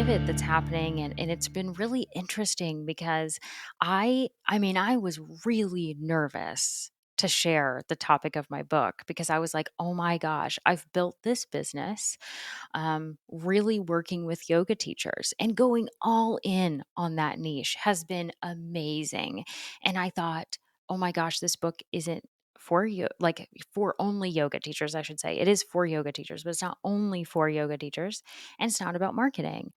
pivot that's happening, and it's been really interesting because I was really nervous to share the topic of my book because I was like, oh my gosh, I've built this business, really working with yoga teachers and going all in on that niche has been amazing. And I thought, oh my gosh, this book isn't for you, like for only yoga teachers, I should say. It is for yoga teachers, but it's not only for yoga teachers, and it's not about marketing.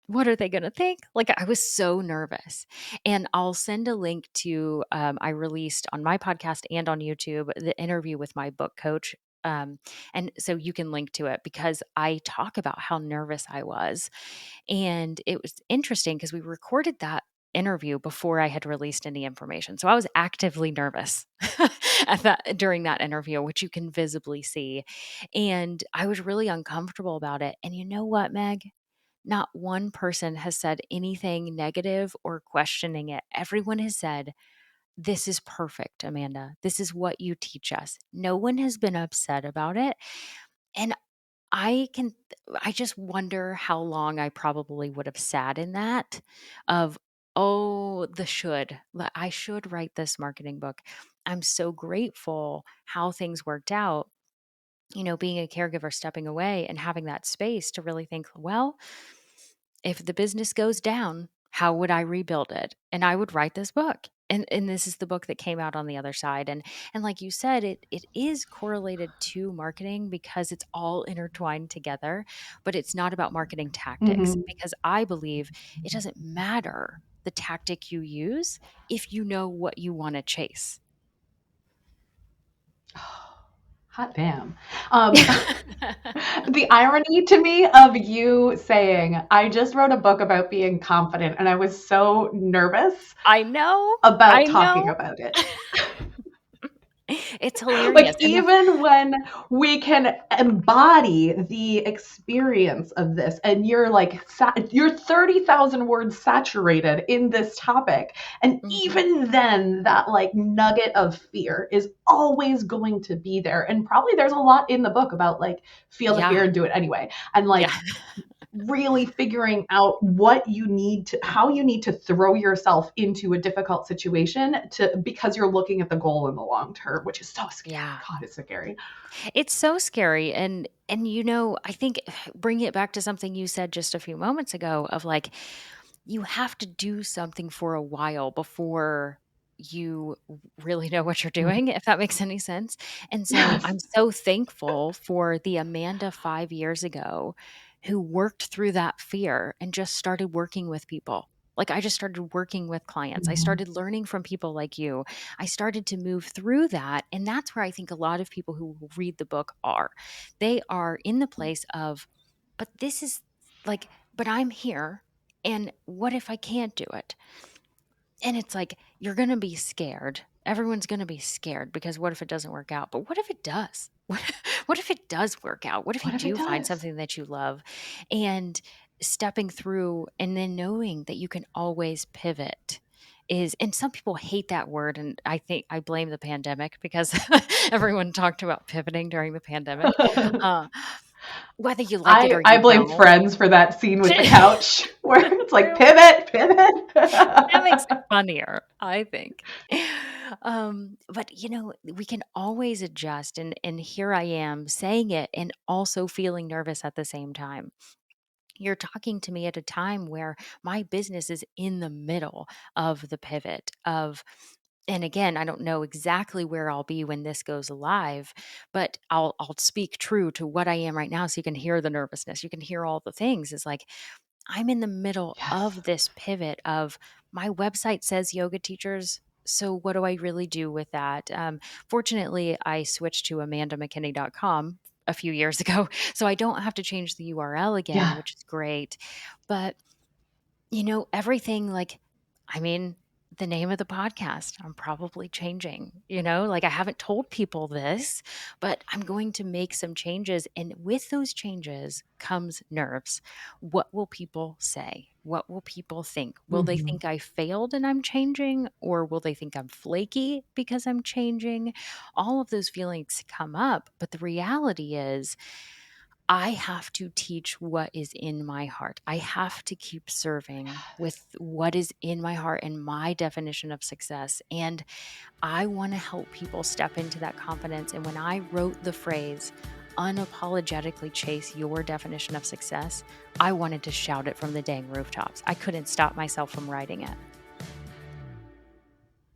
What are they going to think? Like, I was so nervous. And I'll send a link to, I released on my podcast and on YouTube the interview with my book coach. And so you can link to it because I talk about how nervous I was. And it was interesting because we recorded that interview before I had released any information. So I was actively nervous during that interview, which you can visibly see. And I was really uncomfortable about it. And you know what, Meg? Not one person has said anything negative or questioning it. Everyone has said, this is perfect, Amanda. This is what you teach us. No one has been upset about it. And I can, I just wonder how long I probably would have sat in that of, oh, I should write this marketing book. I'm so grateful how things worked out, being a caregiver, stepping away and having that space to really think, well, if the business goes down, how would I rebuild it? And I would write this book. And this is the book that came out on the other side. And like you said, it is correlated to marketing because it's all intertwined together, but it's not about marketing tactics Mhm. because I believe it doesn't matter the tactic you use if you know what you want to chase. Hot damn. Um, the irony to me of you saying, I just wrote a book about being confident, and I was so nervous I know. about I talking know. about it. It's hilarious. Like, And even when we can embody the experience of this, and you're like, you're 30,000 words saturated in this topic. And Mhm. even then, that like nugget of fear is always going to be there. And probably there's a lot in the book about like, feel the Yeah. fear and do it anyway. And Yeah. like, really figuring out what you need to, how you need to throw yourself into a difficult situation to, because you're looking at the goal in the long term, which is so scary. Yeah. God, it's scary. It's so scary. And I think bringing it back to something you said just a few moments ago of like, you have to do something for a while before you really know what you're doing, if that makes any sense. And so Yes. I'm so thankful for the Amanda 5 years ago who worked through that fear and just started working with people. Like, I just started working with clients. I Mhm. started learning from people like you. I started to move through that. And that's where I think a lot of people who read the book are. They are in the place of, but this is like, but I'm here. And what if I can't do it? And it's like, you're going to be scared. Everyone's going to be scared because what if it doesn't work out? But what if it does? What if it does work out? What if you What if it do find does? something that you love? And stepping through and then knowing that you can always pivot is, and some people hate that word. And I think I blame the pandemic because everyone talked about pivoting during the pandemic. Uh, whether you like it or I you blame don't. Friends for that scene with the couch where it's like True. pivot, pivot. That makes it funnier, I think. But we can always adjust, and here I am saying it and also feeling nervous at the same time. You're talking to me at a time where my business is in the middle of the pivot of, and again, I don't know exactly where I'll be when this goes live, but I'll speak true to what I am right now so you can hear the nervousness. You can hear all the things. It's like I'm in the middle Yes. of this pivot of my website says yoga teachers. So what do I really do with that? Fortunately, I switched to amandamckinney.com a few years ago, so I don't have to change the URL again, Yeah. which is great. But everything like, I mean, the name of the podcast, I'm probably changing, like I haven't told people this, but I'm going to make some changes. And with those changes comes nerves. What will people say? What will people think? Will they Mhm. think I failed and I'm changing? Or will they think I'm flaky because I'm changing? All of those feelings come up. But the reality is, I have to teach what is in my heart. I have to keep serving with what is in my heart and my definition of success. And I want to help people step into that confidence. And when I wrote the phrase, unapologetically chase your definition of success, I wanted to shout it from the dang rooftops. I couldn't stop myself from writing it.